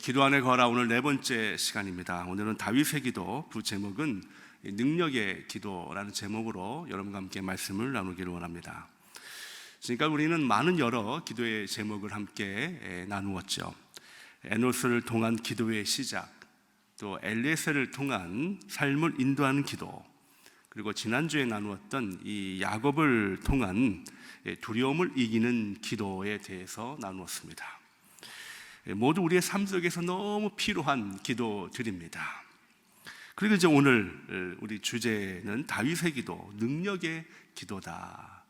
기도 안에 거라 오늘 네 번째 시간입니다. 오늘은 다윗의 기도, 그 제목은 능력의 기도라는 제목으로 여러분과 함께 말씀을 나누기를 원합니다. 그러니까 우리는 많은 여러 기도의 제목을 함께 나누었죠. 에노스를 통한 기도의 시작, 또 엘리에셀을 통한 삶을 인도하는 기도, 그리고 지난주에 나누었던 이 야곱을 통한 두려움을 이기는 기도에 대해서 나누었습니다. 모두 우리의 삶 속에서 너무 필요한 기도들입니다. 그리고 이제 오늘 우리 주제는 다윗의 기도, 능력의 기도다.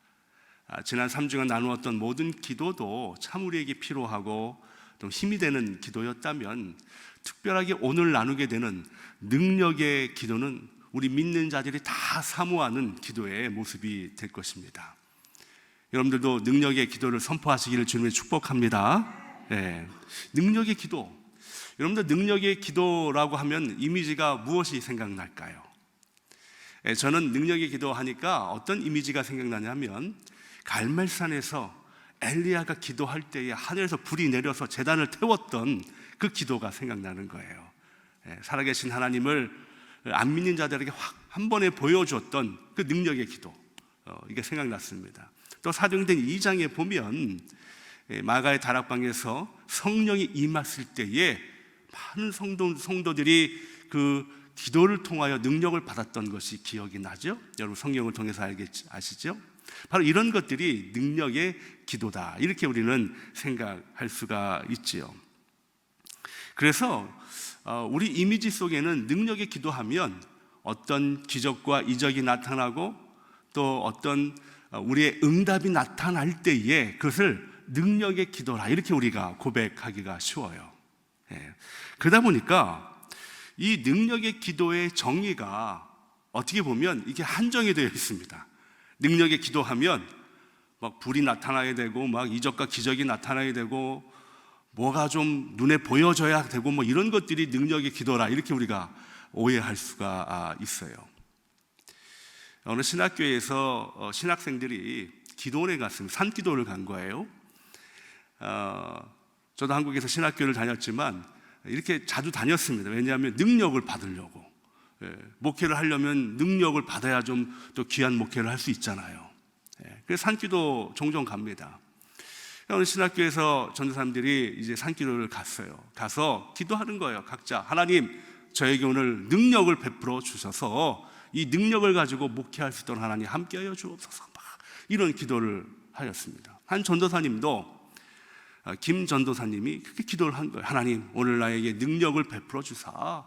지난 3주간 나누었던 모든 기도도 참 우리에게 필요하고 또 힘이 되는 기도였다면, 특별하게 오늘 나누게 되는 능력의 기도는 우리 믿는 자들이 다 사모하는 기도의 모습이 될 것입니다. 여러분들도 능력의 기도를 선포하시기를 주님의 축복합니다. 네. 능력의 기도. 여러분들 능력의 기도라고 하면 이미지가 무엇이 생각날까요? 저는 능력의 기도 하니까 어떤 이미지가 생각나냐면, 갈멜산에서 엘리야가 기도할 때에 하늘에서 불이 내려서 제단을 태웠던 그 기도가 생각나는 거예요. 살아계신 하나님을 안 믿는 자들에게 확 한 번에 보여줬던 그 능력의 기도, 이게 생각났습니다. 또 사도행전 2장에 보면 마가의 다락방에서 성령이 임했을 때에 많은 성도들이 그 기도를 통하여 능력을 받았던 것이 기억이 나죠? 여러분 성경을 통해서 아시죠? 바로 이런 것들이 능력의 기도다, 이렇게 우리는 생각할 수가 있지요. 그래서 우리 이미지 속에는 능력의 기도하면 어떤 기적과 이적이 나타나고 또 어떤 우리의 응답이 나타날 때에 그것을 능력의 기도라, 이렇게 우리가 고백하기가 쉬워요. 그러다 보니까 이 능력의 기도의 정의가 어떻게 보면 이게 한정이 되어 있습니다. 능력의 기도하면 막 불이 나타나야 되고, 막 이적과 기적이 나타나야 되고, 뭐가 좀 눈에 보여져야 되고, 뭐 이런 것들이 능력의 기도라, 이렇게 우리가 오해할 수가 있어요. 어느 신학교에서 신학생들이 기도원에 갔습니다. 산기도를 간 거예요. 저도 한국에서 신학교를 다녔지만 이렇게 자주 다녔습니다. 왜냐하면 능력을 받으려고. 목회를 하려면 능력을 받아야 좀 또 귀한 목회를 할 수 있잖아요. 그래서 산기도 종종 갑니다. 어느 신학교에서 전도사님들이 이제 산기도를 갔어요. 가서 기도하는 거예요. 각자, 하나님, 저에게 오늘 능력을 베풀어 주셔서 이 능력을 가지고 목회할 수 있도록 하나님 함께하여 주옵소서, 막 이런 기도를 하였습니다. 한 전도사님도, 김 전도사님이 그렇게 기도를 한 거예요. 하나님, 오늘 나에게 능력을 베풀어 주사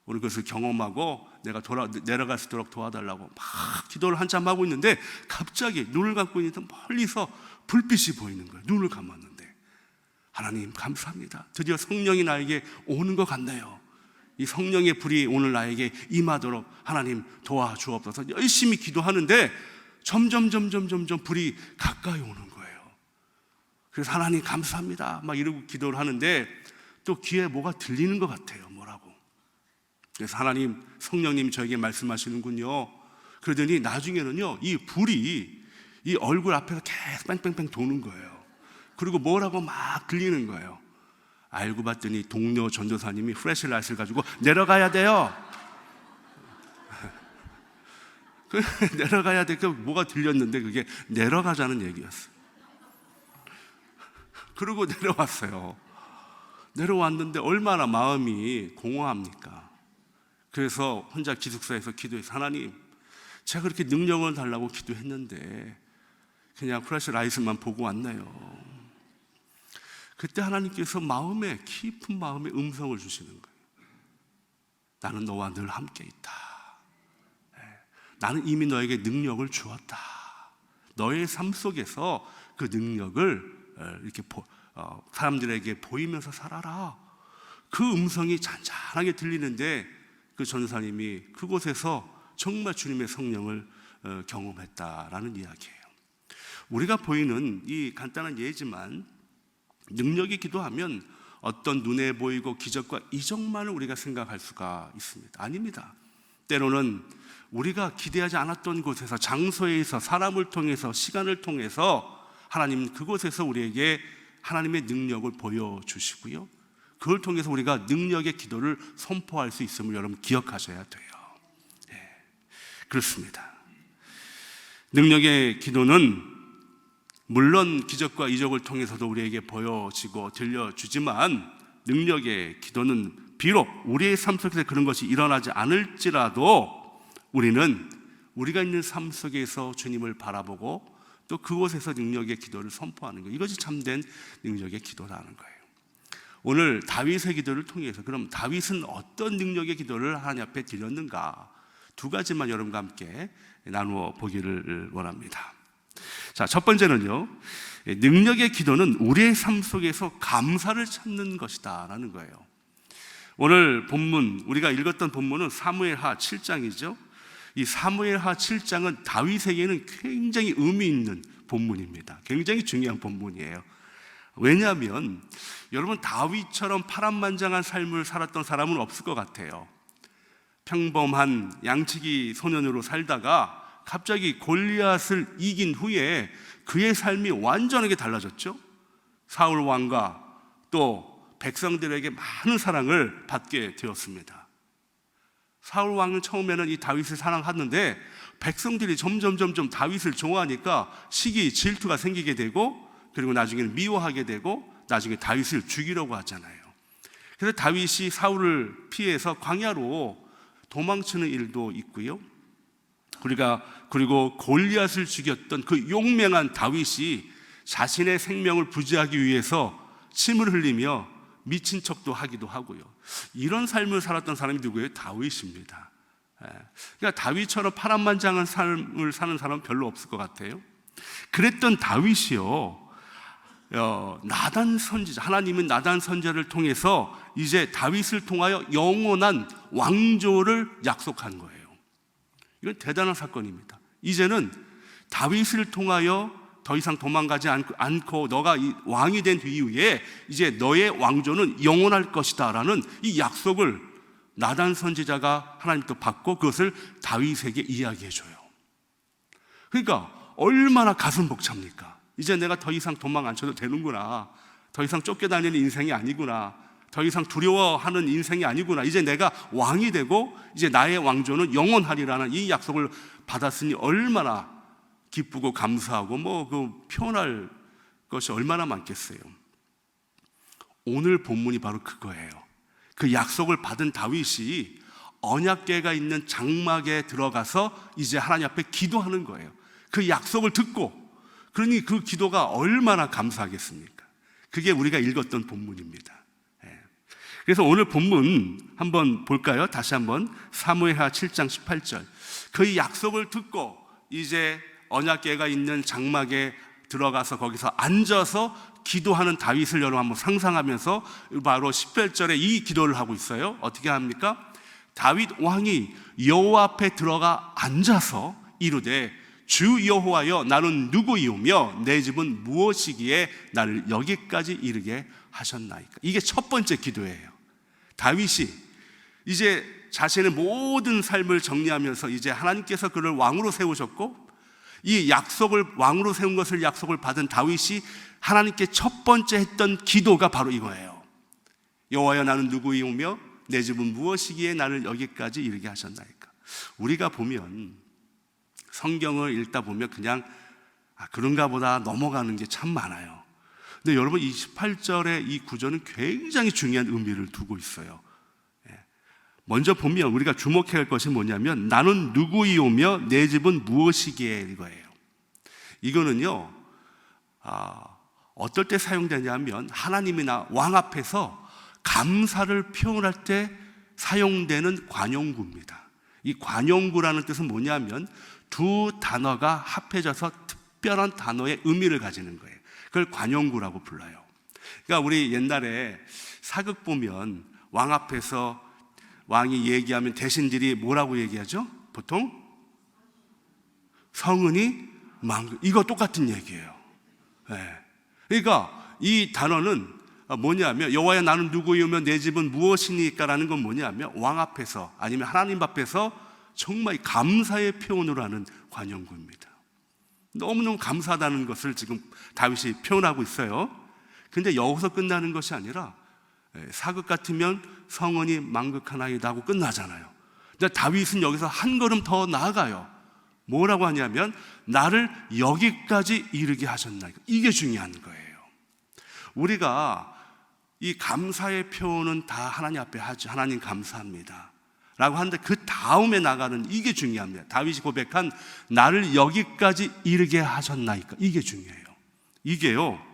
오늘 그것을 경험하고 내가 내려갈 수 있도록 도와달라고 막 기도를 한참 하고 있는데, 갑자기 눈을 감고 있는데 멀리서 불빛이 보이는 거예요. 눈을 감았는데, 하나님 감사합니다, 드디어 성령이 나에게 오는 것 같네요. 이 성령의 불이 오늘 나에게 임하도록 하나님 도와주옵소서. 열심히 기도하는데 점점 불이 가까이 오는 거예요. 그래서 하나님 감사합니다 막 이러고 기도를 하는데, 또 귀에 뭐가 들리는 것 같아요. 뭐라고. 그래서 하나님, 성령님이 저에게 말씀하시는군요. 그러더니 나중에는요, 이 불이 이 얼굴 앞에서 계속 뺑뺑뺑 도는 거예요. 그리고 뭐라고 막 들리는 거예요. 알고 봤더니 동료 전도사님이 플래시라이트를 가지고 내려가야 돼요. 내려가야 돼. 그 뭐가 들렸는데 그게 내려가자는 얘기였어요. 그리고 내려왔어요. 내려왔는데 얼마나 마음이 공허합니까? 그래서 혼자 기숙사에서 기도해서, 하나님, 제가 그렇게 능력을 달라고 기도했는데 그냥 플래시라이트만 보고 왔네요. 그때 하나님께서 깊은 마음에 음성을 주시는 거예요. 나는 너와 늘 함께 있다. 나는 이미 너에게 능력을 주었다. 너의 삶 속에서 그 능력을 이렇게 사람들에게 보이면서 살아라. 그 음성이 잔잔하게 들리는데 그 전사님이 그곳에서 정말 주님의 성령을 경험했다라는 이야기예요. 우리가 보이는 이 간단한 예지만, 능력이 기도하면 어떤 눈에 보이고 기적과 이적만을 우리가 생각할 수가 있습니다. 아닙니다. 때로는 우리가 기대하지 않았던 곳에서, 장소에서, 사람을 통해서, 시간을 통해서 하나님 그곳에서 우리에게 하나님의 능력을 보여주시고요, 그걸 통해서 우리가 능력의 기도를 선포할 수 있음을 여러분 기억하셔야 돼요. 네, 그렇습니다. 능력의 기도는 물론 기적과 이적을 통해서도 우리에게 보여지고 들려주지만, 능력의 기도는 비록 우리의 삶 속에서 그런 것이 일어나지 않을지라도 우리는 우리가 있는 삶 속에서 주님을 바라보고 또 그곳에서 능력의 기도를 선포하는 것, 이것이 참된 능력의 기도라는 거예요. 오늘 다윗의 기도를 통해서 그럼 다윗은 어떤 능력의 기도를 하나님 앞에 드렸는가, 두 가지만 여러분과 함께 나누어 보기를 원합니다. 자, 첫 번째는요, 능력의 기도는 우리의 삶 속에서 감사를 찾는 것이다 라는 거예요. 오늘 본문, 우리가 읽었던 본문은 사무엘하 7장이죠. 이 사무엘하 7장은 다윗에게는 굉장히 의미 있는 본문입니다. 굉장히 중요한 본문이에요. 왜냐하면 여러분, 다윗처럼 파란만장한 삶을 살았던 사람은 없을 것 같아요. 평범한 양치기 소년으로 살다가 갑자기 골리앗을 이긴 후에 그의 삶이 완전하게 달라졌죠. 사울 왕과 또 백성들에게 많은 사랑을 받게 되었습니다. 사울 왕은 처음에는 이 다윗을 사랑하는데 백성들이 점점 다윗을 좋아하니까 시기, 질투가 생기게 되고, 그리고 나중에는 미워하게 되고, 나중에 다윗을 죽이려고 하잖아요. 그래서 다윗이 사울을 피해서 광야로 도망치는 일도 있고요. 그리고 골리앗을 죽였던 그 용맹한 다윗이 자신의 생명을 부지하기 위해서 침을 흘리며 미친 척도 하기도 하고요. 이런 삶을 살았던 사람이 누구예요? 다윗입니다. 그러니까 다윗처럼 파란만장한 삶을 사는 사람은 별로 없을 것 같아요. 그랬던 다윗이요, 나단 선지자, 하나님은 나단 선지자를 통해서 이제 다윗을 통하여 영원한 왕조를 약속한 거예요. 이건 대단한 사건입니다. 이제는 다윗을 통하여 더 이상 도망가지 않고 너가 왕이 된 이후에 이제 너의 왕조는 영원할 것이다 라는 이 약속을 나단 선지자가 하나님부터 받고 그것을 다윗에게 이야기해줘요. 그러니까 얼마나 가슴 벅찹니까? 이제 내가 더 이상 도망 안 쳐도 되는구나, 더 이상 쫓겨다니는 인생이 아니구나, 더 이상 두려워하는 인생이 아니구나, 이제 내가 왕이 되고 이제 나의 왕조는 영원하리라는 이 약속을 받았으니 얼마나 기쁘고 감사하고 표현할 것이 얼마나 많겠어요. 오늘 본문이 바로 그거예요. 그 약속을 받은 다윗이 언약궤가 있는 장막에 들어가서 이제 하나님 앞에 기도하는 거예요. 그 약속을 듣고, 그러니 그 기도가 얼마나 감사하겠습니까? 그게 우리가 읽었던 본문입니다. 그래서 오늘 본문 한번 볼까요? 다시 한번 사무엘하 7장 18절. 그 약속을 듣고 이제 언약궤가 있는 장막에 들어가서 거기서 앉아서 기도하는 다윗을 여러분 한번 상상하면서 바로 18절에 이 기도를 하고 있어요. 어떻게 합니까? 다윗 왕이 여호와 앞에 들어가 앉아서 이르되 주 여호와여, 나는 누구이오며 내 집은 무엇이기에 나를 여기까지 이르게 하셨나이까. 이게 첫 번째 기도예요. 다윗이 이제 자신의 모든 삶을 정리하면서 이제 하나님께서 그를 왕으로 세우셨고, 이 약속을, 왕으로 세운 것을 약속을 받은 다윗이 하나님께 첫 번째 했던 기도가 바로 이거예요. 여호와여, 나는 누구이오며 내 집은 무엇이기에 나를 여기까지 이르게 하셨나이까. 우리가 보면, 성경을 읽다 보면 그냥 그런가 보다 넘어가는 게 참 많아요. 근데 여러분, 이 18절의 이 구절은 굉장히 중요한 의미를 두고 있어요. 먼저 보면 우리가 주목해야 할 것이 뭐냐면, 나는 누구이오며 내 집은 무엇이기에, 이거예요. 이거는요, 어떨 때 사용되냐면 하나님이나 왕 앞에서 감사를 표현할 때 사용되는 관용구입니다. 이 관용구라는 뜻은 뭐냐면 두 단어가 합해져서 특별한 단어의 의미를 가지는 거예요. 그걸 관용구라고 불러요. 그러니까 우리 옛날에 사극 보면 왕 앞에서 왕이 얘기하면 대신들이 뭐라고 얘기하죠? 보통 성은이 망, 이거 똑같은 얘기예요. 그러니까 이 단어는 뭐냐면, 여호와야 나는 누구이오며 내 집은 무엇이니까 라는 건 뭐냐면, 왕 앞에서 아니면 하나님 앞에서 정말 감사의 표현으로 하는 관용구입니다. 너무너무 감사하다는 것을 지금 다윗이 표현하고 있어요. 근데 여기서 끝나는 것이 아니라 사극 같으면 성은이 망극하나이다 하고 끝나잖아요. 근데 다윗은 여기서 한 걸음 더 나아가요. 뭐라고 하냐면 나를 여기까지 이르게 하셨나. 이게 중요한 거예요. 우리가 이 감사의 표현은 다 하나님 앞에 하죠. 하나님 감사합니다 라고 하는데 그 다음에 나가는 이게 중요합니다. 다윗이 고백한 나를 여기까지 이르게 하셨나이까, 이게 중요해요. 이게요,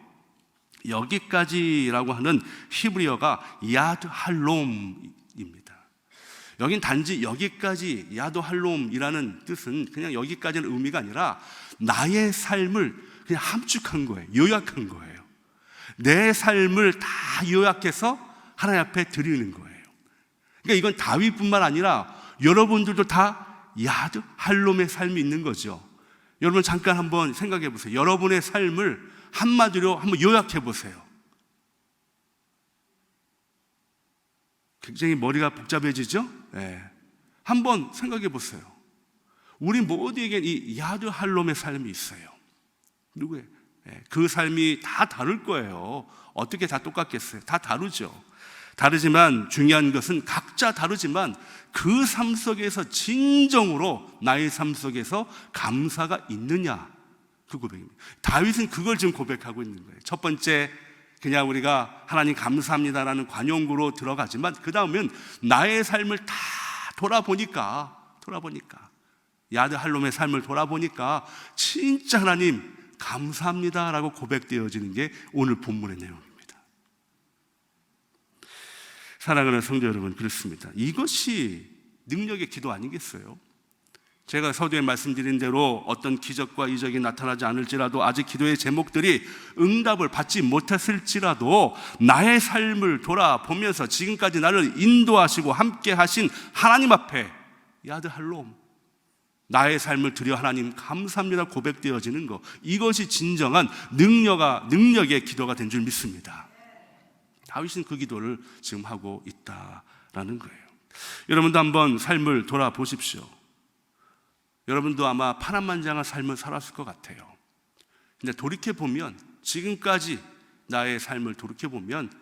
여기까지라고 하는 히브리어가 야드 할롬입니다. 여긴 단지 여기까지, 야드 할롬이라는 뜻은 그냥 여기까지는 의미가 아니라 나의 삶을 그냥 함축한 거예요. 요약한 거예요. 내 삶을 다 요약해서 하나님 앞에 드리는 거예요. 그러니까 이건 다윗뿐만 아니라 여러분들도 다 야드 할롬의 삶이 있는 거죠. 여러분 잠깐 한번 생각해 보세요. 여러분의 삶을 한마디로 한번 요약해 보세요. 굉장히 머리가 복잡해지죠? 네. 한번 생각해 보세요. 우리 모두에게 이 야드 할롬의 삶이 있어요. 누구예요? 네. 그 삶이 다 다를 거예요. 어떻게 다 똑같겠어요? 다 다르죠. 다르지만 중요한 것은 각자 다르지만 그 삶 속에서 진정으로 나의 삶 속에서 감사가 있느냐, 그 고백입니다. 다윗은 그걸 지금 고백하고 있는 거예요. 첫 번째, 그냥 우리가 하나님 감사합니다라는 관용구로 들어가지만 그 다음엔 나의 삶을 다 돌아보니까 야드 할롬의 삶을 돌아보니까 진짜 하나님 감사합니다라고 고백되어지는 게 오늘 본문의 내용입니다. 사랑하는 성도 여러분, 그렇습니다. 이것이 능력의 기도 아니겠어요? 제가 서두에 말씀드린 대로 어떤 기적과 이적이 나타나지 않을지라도, 아직 기도의 제목들이 응답을 받지 못했을지라도 나의 삶을 돌아보면서 지금까지 나를 인도하시고 함께 하신 하나님 앞에 야드 할롬, 나의 삶을 드려 하나님 감사합니다 고백되어지는 것, 이것이 진정한 능력의 기도가 된 줄 믿습니다. 다윗은 그 기도를 지금 하고 있다라는 거예요. 여러분도 한번 삶을 돌아보십시오. 여러분도 아마 파란만장한 삶을 살았을 것 같아요. 근데 돌이켜보면, 지금까지 나의 삶을 돌이켜보면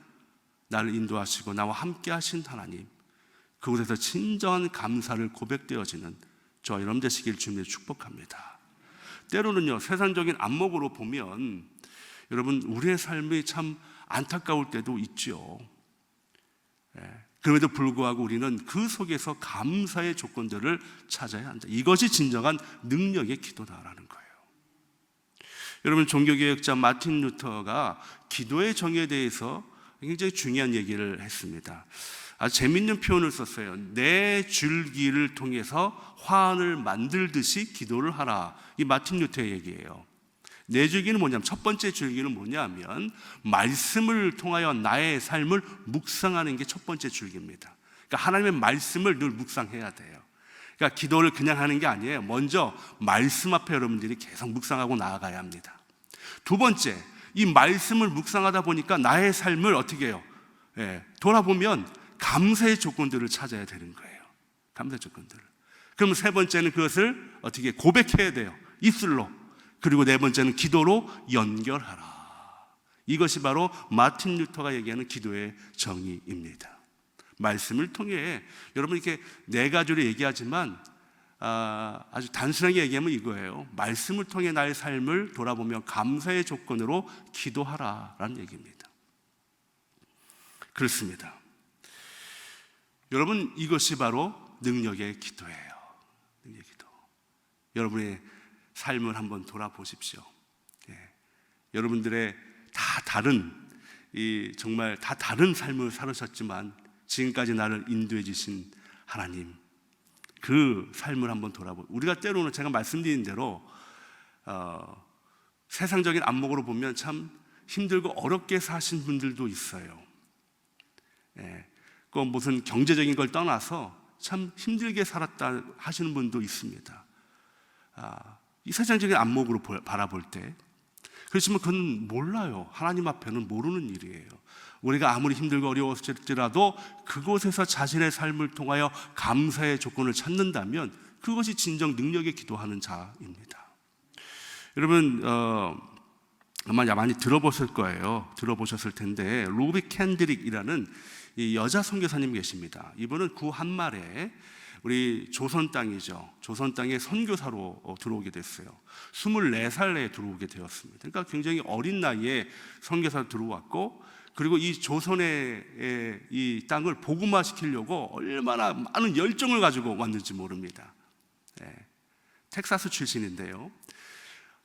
나를 인도하시고 나와 함께 하신 하나님, 그곳에서 진정한 감사를 고백되어지는 저와 여러분 되시길 주님의 축복합니다. 때로는요, 세상적인 안목으로 보면 여러분 우리의 삶이 참 안타까울 때도 있죠. 그럼에도 불구하고 우리는 그 속에서 감사의 조건들을 찾아야 한다. 이것이 진정한 능력의 기도다라는 거예요. 여러분, 종교개혁자 마틴 루터가 기도의 정의에 대해서 굉장히 중요한 얘기를 했습니다. 아주 재밌는 표현을 썼어요. 내 줄기를 통해서 화환을 만들듯이 기도를 하라. 이 마틴 루터의 얘기예요. 내 줄기는 뭐냐면, 첫 번째 줄기는 뭐냐면 말씀을 통하여 나의 삶을 묵상하는 게 첫 번째 줄기입니다. 그러니까 하나님의 말씀을 늘 묵상해야 돼요. 그러니까 기도를 그냥 하는 게 아니에요. 먼저 말씀 앞에 여러분들이 계속 묵상하고 나아가야 합니다. 두 번째, 이 말씀을 묵상하다 보니까 나의 삶을 어떻게 해요? 돌아보면 감사의 조건들을 찾아야 되는 거예요. 감사의 조건들을. 그럼 세 번째는 그것을 어떻게 고백해야 돼요. 입술로. 그리고 네 번째는 기도로 연결하라. 이것이 바로 마틴 루터가 얘기하는 기도의 정의입니다. 말씀을 통해, 여러분 이렇게 네 가지로 얘기하지만 아주 단순하게 얘기하면 이거예요. 말씀을 통해 나의 삶을 돌아보며 감사의 조건으로 기도하라라는 얘기입니다. 그렇습니다. 여러분, 이것이 바로 능력의 기도예요. 능력의 기도. 여러분의 삶을 한번 돌아보십시오. 여러분들의 다 다른, 정말 다 다른 삶을 살으셨지만 지금까지 나를 인도해 주신 하나님, 그 삶을 한번 우리가 때로는 제가 말씀드린 대로 세상적인 안목으로 보면 참 힘들고 어렵게 사신 분들도 있어요. 그 무슨 경제적인 걸 떠나서 참 힘들게 살았다 하시는 분도 있습니다. 이 세상적인 안목으로 바라볼 때. 그렇지만 그건 몰라요. 하나님 앞에는 모르는 일이에요. 우리가 아무리 힘들고 어려웠을지라도 그곳에서 자신의 삶을 통하여 감사의 조건을 찾는다면 그것이 진정 능력의 기도하는 자입니다. 여러분, 아마 많이 들어보셨을 거예요. 들어보셨을 텐데 루비 캔드릭이라는 이 여자 선교사님 계십니다. 이분은 구 한말에 우리 조선 땅이죠. 조선 땅에 선교사로 들어오게 됐어요. 24살에 들어오게 되었습니다. 그러니까 굉장히 어린 나이에 선교사로 들어왔고, 그리고 이 조선의 이 땅을 복음화시키려고 얼마나 많은 열정을 가지고 왔는지 모릅니다. 텍사스 출신인데요.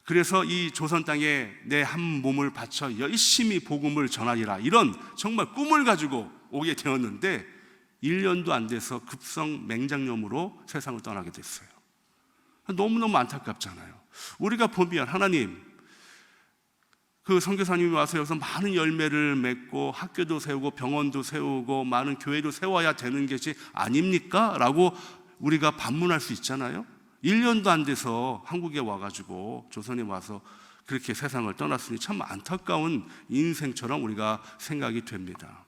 그래서 이 조선 땅에 내 한 몸을 바쳐 열심히 복음을 전하리라, 이런 정말 꿈을 가지고 오게 되었는데 1년도 안 돼서 급성 맹장염으로 세상을 떠나게 됐어요. 너무너무 안타깝잖아요. 우리가 보면 하나님, 그 선교사님이 와서 여기서 많은 열매를 맺고 학교도 세우고 병원도 세우고 많은 교회도 세워야 되는 것이 아닙니까? 라고 우리가 반문할 수 있잖아요. 1년도 안 돼서 한국에 와가지고 조선에 와서 그렇게 세상을 떠났으니 참 안타까운 인생처럼 우리가 생각이 됩니다.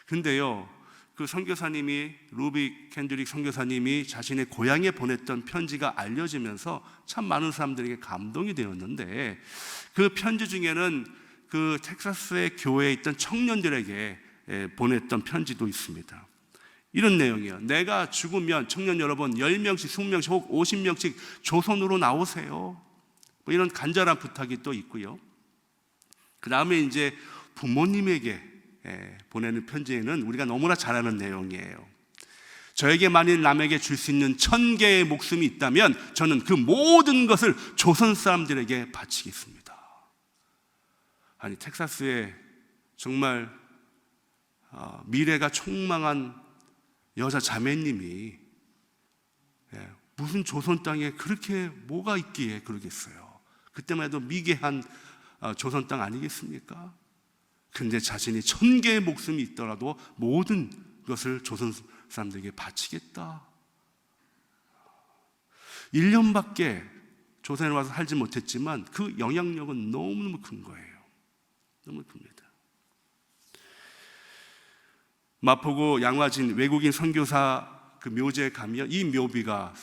근데요, 그 선교사님이, 루비 캔드릭 선교사님이 자신의 고향에 보냈던 편지가 알려지면서 참 많은 사람들에게 감동이 되었는데, 그 편지 중에는 그 텍사스의 교회에 있던 청년들에게 보냈던 편지도 있습니다. 이런 내용이에요. 내가 죽으면 청년 여러분 10명씩, 20명씩, 혹 50명씩 조선으로 나오세요. 뭐 이런 간절한 부탁이 또 있고요. 그 다음에 이제 부모님에게 보내는 편지에는 우리가 너무나 잘 아는 내용이에요. 저에게 만일 남에게 줄 수 있는 1000개의 목숨이 있다면 저는 그 모든 것을 조선 사람들에게 바치겠습니다. 아니, 텍사스에 정말 미래가 촉망한 여자 자매님이 무슨 조선 땅에 그렇게 뭐가 있기에 그러겠어요. 그때만 해도 미개한 조선 땅 아니겠습니까? 근데 자신이 1000개의 목숨이 있더라도 모든 것을 조선 사람들에게 바치겠다. 1년밖에 조선에 와서 살지 못했지만 그 영향력은 너무너무 큰 거예요. 너무 큽니다. 마포구 양화진 외국인 선교사 그 묘지에 가면 이 묘비가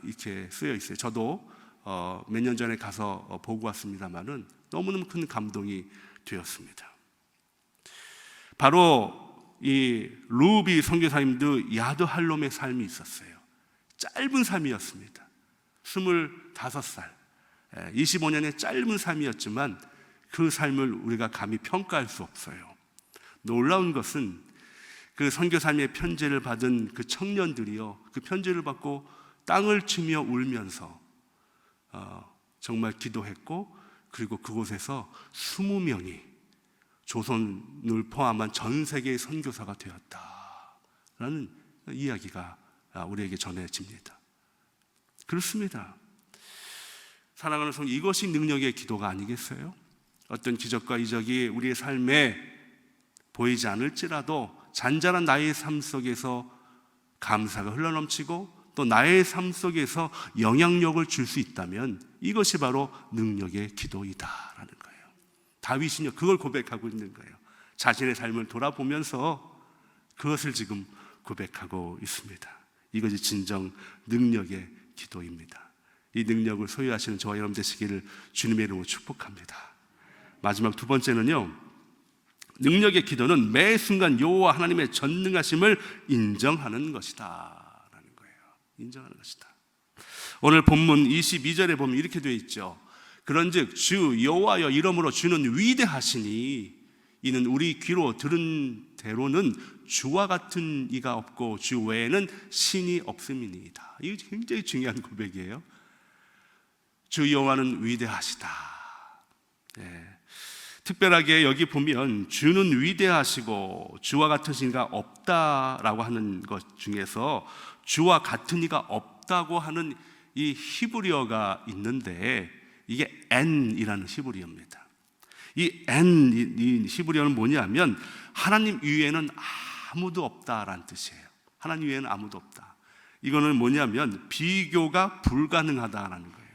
이렇게 쓰여 있어요. 저도 몇 년 전에 가서 보고 왔습니다만은 너무너무 큰 감동이 되었습니다. 바로 이 루비 선교사님도 야드 할롬의 삶이 있었어요. 짧은 삶이었습니다. 25살, 25년의 짧은 삶이었지만 그 삶을 우리가 감히 평가할 수 없어요. 놀라운 것은 그 선교사님의 편지를 받은 그 청년들이요, 그 편지를 받고 땅을 치며 울면서 정말 기도했고, 그리고 그곳에서 20명이 조선을 포함한 전 세계의 선교사가 되었다라는 이야기가 우리에게 전해집니다. 그렇습니다. 사랑하는 성도, 이것이 능력의 기도가 아니겠어요? 어떤 기적과 이적이 우리의 삶에 보이지 않을지라도 잔잔한 나의 삶 속에서 감사가 흘러넘치고 또 나의 삶 속에서 영향력을 줄 수 있다면 이것이 바로 능력의 기도이다라는 거예요. 다윗은요, 그걸 고백하고 있는 거예요. 자신의 삶을 돌아보면서 그것을 지금 고백하고 있습니다. 이것이 진정 능력의 기도입니다. 이 능력을 소유하시는 저와 여러분 되시기를 주님의 이름으로 축복합니다. 마지막 두 번째는요, 능력의 기도는 매 순간 여호와 하나님의 전능하심을 인정하는 것이다 라는 거예요. 인정하는 것이다. 오늘 본문 22절에 보면 이렇게 되어 있죠. 그런즉 주 여호와여 이러므로 주는 위대하시니 이는 우리 귀로 들은 대로는 주와 같은 이가 없고 주 외에는 신이 없음이니이다. 이게 굉장히 중요한 고백이에요. 주 여호와는 위대하시다. 특별하게 여기 보면 주는 위대하시고 주와 같은 이가 없다라고 하는 것 중에서 주와 같은 이가 없다고 하는 이 히브리어가 있는데 이게 N이라는 히브리어입니다. 이 N, 이 히브리어는 뭐냐면 하나님 위에는 아무도 없다라는 뜻이에요. 하나님 위에는 아무도 없다. 이거는 뭐냐면 비교가 불가능하다라는 거예요.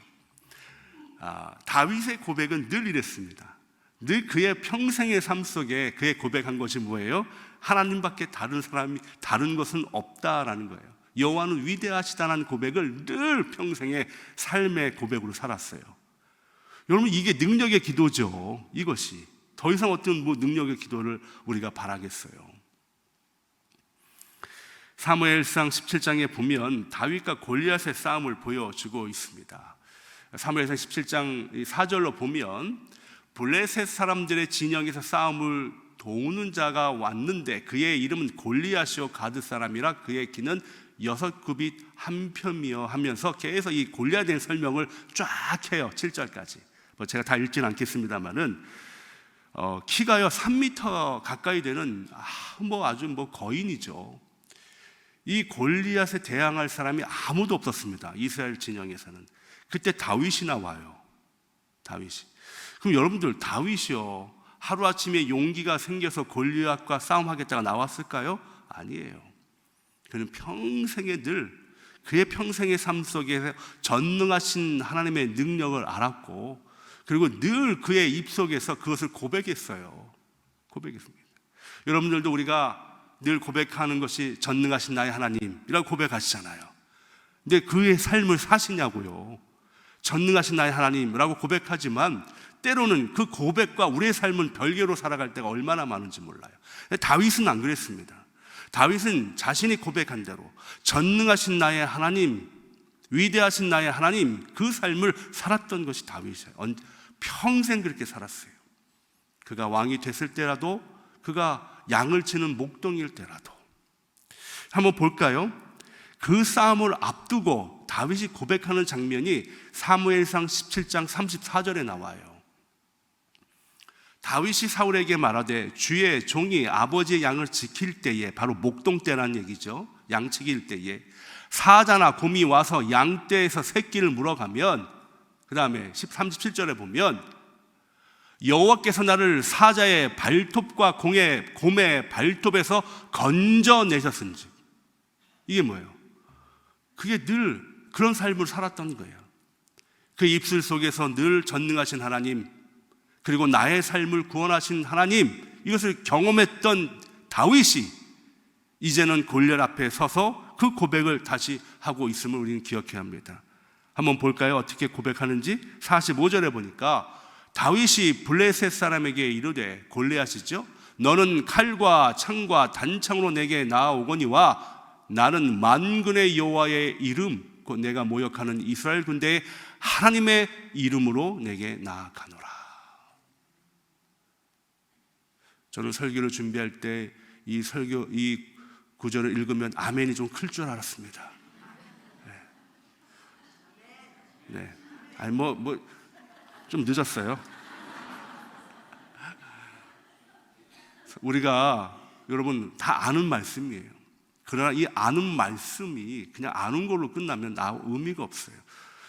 다윗의 고백은 늘 이랬습니다. 늘 그의 평생의 삶 속에 그의 고백한 것이 뭐예요? 하나님밖에 다른 것은 없다라는 거예요. 여호와는 위대하시다는 고백을 늘 평생의 삶의 고백으로 살았어요. 여러분, 이게 능력의 기도죠. 이것이 더 이상 어떤 능력의 기도를 우리가 바라겠어요. 사무엘상 17장에 보면 다윗과 골리앗의 싸움을 보여주고 있습니다. 사무엘상 17장 4절로 보면 블레셋 사람들의 진영에서 싸움을 도우는 자가 왔는데 그의 이름은 골리앗이요 가드 사람이라 그의 키는 6규빗 한 편이요 하면서 계속 이 골리앗에 대한 설명을 쫙 해요. 7절까지. 제가 다 읽지는 않겠습니다만은 키가요 3m 가까이 되는 아주 거인이죠. 이 골리앗에 대항할 사람이 아무도 없었습니다. 이스라엘 진영에서는. 그때 다윗이 나와요. 다윗이. 그럼 여러분들, 다윗이요 하루아침에 용기가 생겨서 골리앗과 싸움하겠다가 나왔을까요? 아니에요. 그는 평생에 늘 그의 평생의 삶 속에서 전능하신 하나님의 능력을 알았고, 그리고 늘 그의 입속에서 그것을 고백했어요. 고백했습니다. 여러분들도 우리가 늘 고백하는 것이 전능하신 나의 하나님이라고 고백하시잖아요. 근데 그의 삶을 사시냐고요. 전능하신 나의 하나님이라고 고백하지만 때로는 그 고백과 우리의 삶은 별개로 살아갈 때가 얼마나 많은지 몰라요. 다윗은 안 그랬습니다. 다윗은 자신이 고백한 대로 전능하신 나의 하나님, 위대하신 나의 하나님, 그 삶을 살았던 것이 다윗이에요. 평생 그렇게 살았어요. 그가 왕이 됐을 때라도, 그가 양을 치는 목동일 때라도. 한번 볼까요? 그 싸움을 앞두고 다윗이 고백하는 장면이 사무엘상 17장 34절에 나와요. 다윗이 사울에게 말하되 주의 종이 아버지의 양을 지킬 때에, 바로 목동 때라는 얘기죠. 양치기일 때에 사자나 곰이 와서 양떼에서 새끼를 물어가면, 그 다음에 37절에 보면 여호와께서 나를 사자의 발톱과 곰의 발톱에서 건져내셨은지. 이게 뭐예요? 그게 늘 그런 삶을 살았던 거예요. 그 입술 속에서 늘 전능하신 하나님, 그리고 나의 삶을 구원하신 하나님, 이것을 경험했던 다윗이 이제는 골리앗 앞에 서서 그 고백을 다시 하고 있음을 우리는 기억해야 합니다. 한번 볼까요? 어떻게 고백하는지. 45절에 보니까 다윗이 블레셋 사람에게 이르되, 골리앗이죠, 너는 칼과 창과 단창으로 내게 나아오거니와 나는 만군의 여호와의 이름, 곧 내가 모욕하는 이스라엘 군대의 하나님의 이름으로 내게 나아가노라. 저는 설교를 준비할 때 이 구절을 읽으면 아멘이 좀 클 줄 알았습니다. 네. 아니 좀 늦었어요. 우리가 여러분 다 아는 말씀이에요. 그러나 이 아는 말씀이 그냥 아는 걸로 끝나면 의미가 없어요.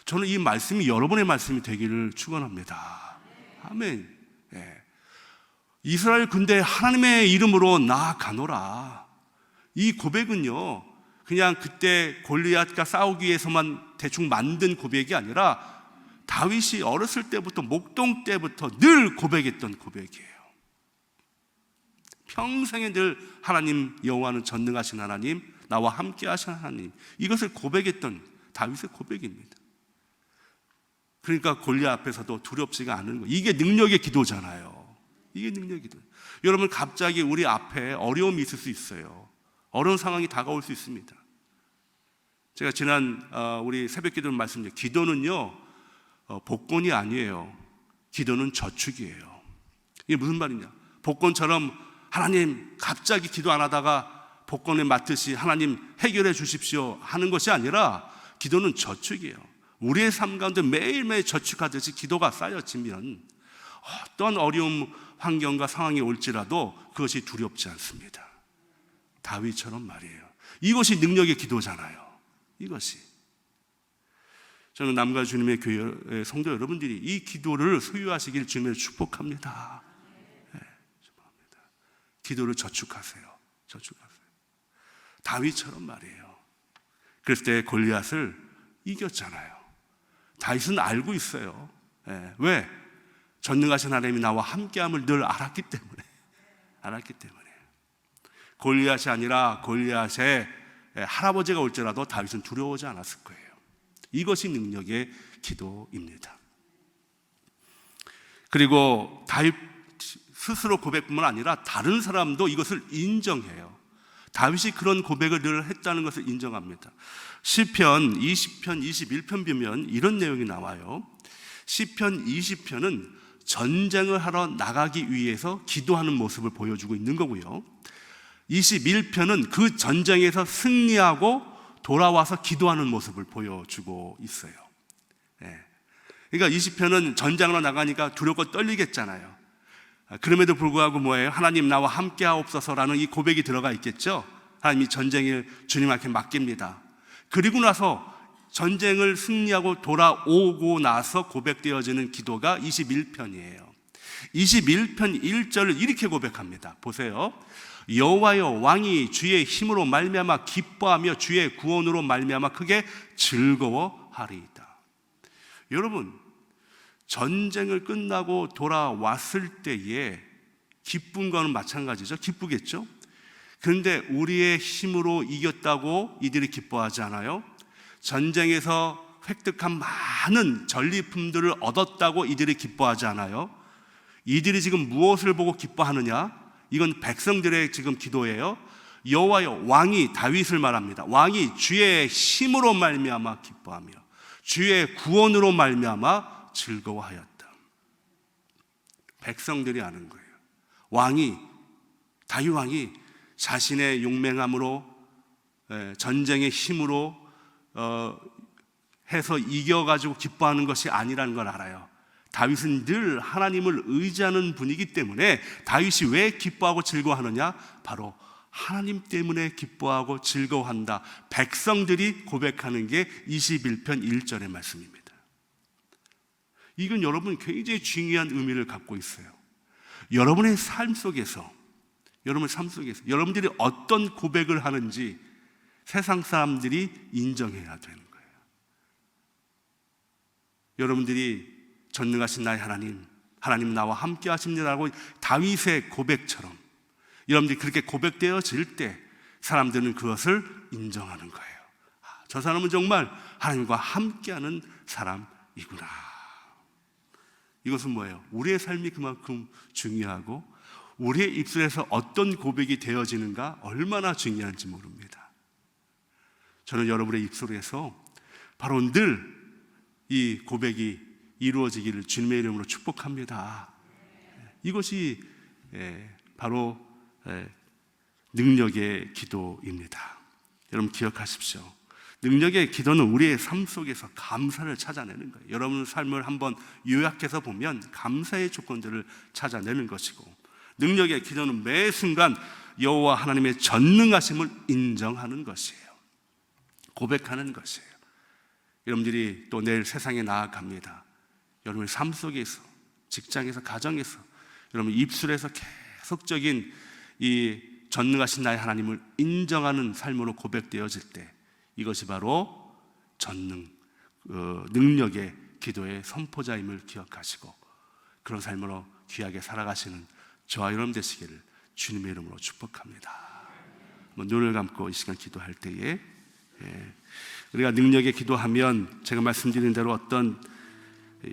저는 이 말씀이 여러분의 말씀이 되기를 축원합니다. 아멘. 네. 이스라엘 군대 하나님의 이름으로 나아가노라. 이 고백은요, 그냥 그때 골리앗과 싸우기 위해서만 대충 만든 고백이 아니라 다윗이 어렸을 때부터, 목동 때부터 늘 고백했던 고백이에요. 평생에 늘 하나님, 여호와는 전능하신 하나님, 나와 함께 하신 하나님, 이것을 고백했던 다윗의 고백입니다. 그러니까 골리앗 앞에서도 두렵지가 않은 거예요. 이게 능력의 기도잖아요. 이게 능력의 기도. 여러분, 갑자기 우리 앞에 어려움이 있을 수 있어요. 어려운 상황이 다가올 수 있습니다. 제가 지난 우리 새벽 기도 말씀드렸죠. 기도는요, 복권이 아니에요. 기도는 저축이에요. 이게 무슨 말이냐? 복권처럼 하나님 갑자기 기도 안 하다가 복권에 맞듯이 하나님 해결해 주십시오 하는 것이 아니라 기도는 저축이에요. 우리의 삶 가운데 매일매일 저축하듯이 기도가 쌓여지면 어떤 어려움, 환경과 상황이 올지라도 그것이 두렵지 않습니다. 다윗처럼 말이에요. 이것이 능력의 기도잖아요. 이것이. 저는 남가 주님의 교회 성도 여러분들이 이 기도를 소유하시길 주님을 축복합니다. 네, 축복합니다. 기도를 저축하세요. 저축하세요. 다윗처럼 말이에요. 그랬을 때 골리앗을 이겼잖아요. 다윗은 알고 있어요. 네, 왜? 전능하신 하나님이 나와 함께함을 늘 알았기 때문에. 골리앗이 아니라 골리앗의 할아버지가 올지라도 다윗은 두려워하지 않았을 거예요. 이것이 능력의 기도입니다. 그리고 다윗 스스로 고백뿐만 아니라 다른 사람도 이것을 인정해요. 다윗이 그런 고백을 늘 했다는 것을 인정합니다. 시편 20편, 21편 보면 이런 내용이 나와요. 시편 20편은 전쟁을 하러 나가기 위해서 기도하는 모습을 보여주고 있는 거고요. 21편은 그 전쟁에서 승리하고 돌아와서 기도하는 모습을 보여주고 있어요. 그러니까 20편은 전장으로 나가니까 두렵고 떨리겠잖아요. 그럼에도 불구하고 뭐예요? 하나님 나와 함께 하옵소서라는 이 고백이 들어가 있겠죠. 하나님이 전쟁을 주님 앞에 맡깁니다. 그리고 나서 전쟁을 승리하고 돌아오고 나서 고백되어지는 기도가 21편이에요. 21편 1절을 이렇게 고백합니다. 보세요. 여호와여, 왕이 주의 힘으로 말미암아 기뻐하며 주의 구원으로 말미암아 크게 즐거워하리이다. 여러분, 전쟁을 끝나고 돌아왔을 때에 기쁨과는 마찬가지죠. 기쁘겠죠. 그런데 우리의 힘으로 이겼다고 이들이 기뻐하지 않아요. 전쟁에서 획득한 많은 전리품들을 얻었다고 이들이 기뻐하지 않아요. 이들이 지금 무엇을 보고 기뻐하느냐? 이건 백성들의 지금 기도예요. 여호와여, 왕이 다윗을 말합니다. 왕이 주의 힘으로 말미암아 기뻐하며 주의 구원으로 말미암아 즐거워하였다. 백성들이 아는 거예요. 다윗 왕이 자신의 용맹함으로 전쟁의 힘으로 해서 이겨가지고 기뻐하는 것이 아니라는 걸 알아요. 다윗은 늘 하나님을 의지하는 분이기 때문에 다윗이 왜 기뻐하고 즐거워하느냐? 바로 하나님 때문에 기뻐하고 즐거워한다. 백성들이 고백하는 게 21편 1절의 말씀입니다. 이건 여러분 굉장히 중요한 의미를 갖고 있어요. 여러분의 삶 속에서 여러분들이 어떤 고백을 하는지 세상 사람들이 인정해야 되는 거예요. 여러분들이 전능하신 나의 하나님 나와 함께 하십니다라고 다윗의 고백처럼 여러분들이 그렇게 고백되어질 때 사람들은 그것을 인정하는 거예요. 저 사람은 정말 하나님과 함께하는 사람이구나. 이것은 뭐예요? 우리의 삶이 그만큼 중요하고 우리의 입술에서 어떤 고백이 되어지는가 얼마나 중요한지 모릅니다. 저는 여러분의 입술에서 바로 늘 이 고백이 이루어지기를 주님의 이름으로 축복합니다. 이것이 바로 능력의 기도입니다. 여러분 기억하십시오. 능력의 기도는 우리의 삶 속에서 감사를 찾아내는 거예요. 여러분 삶을 한번 요약해서 보면 감사의 조건들을 찾아내는 것이고, 능력의 기도는 매 순간 여호와 하나님의 전능하심을 인정하는 것이에요. 고백하는 것이에요. 여러분들이 또 내일 세상에 나아갑니다. 여러분의 삶 속에서, 직장에서, 가정에서 여러분 입술에서 계속적인 이 전능하신 나의 하나님을 인정하는 삶으로 고백되어질 때 이것이 바로 능력의 기도의 선포자임을 기억하시고 그런 삶으로 귀하게 살아가시는 저와 여러분 되시기를 주님의 이름으로 축복합니다. 눈을 감고 이 시간 기도할 때에 우리가 능력의 기도하면 제가 말씀드린 대로 어떤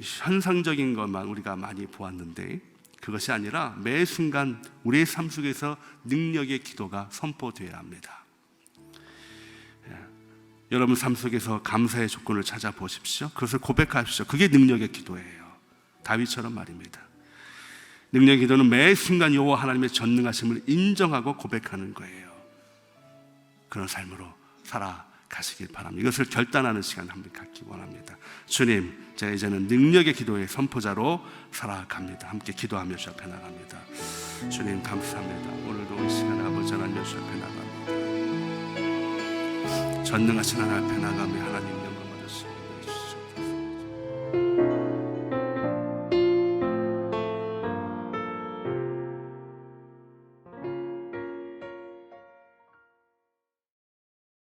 현상적인 것만 우리가 많이 보았는데 그것이 아니라 매 순간 우리의 삶 속에서 능력의 기도가 선포되어야 합니다. 여러분 삶 속에서 감사의 조건을 찾아보십시오. 그것을 고백하십시오. 그게 능력의 기도예요. 다윗처럼 말입니다. 능력의 기도는 매 순간 여호와 하나님의 전능하심을 인정하고 고백하는 거예요. 그런 삶으로 살아가시길 바랍니다. 이것을 결단하는 시간 한번 갖기 원합니다. 주님, 제가 이제는 능력의 기도의 선포자로 살아갑니다. 함께 기도하며 주 앞에 나갑니다. 주님 감사합니다. 오늘도 이 시간 아버지 하나님 주 앞에 나갑니다. 전능하신 하나님 앞에 나가며 하나님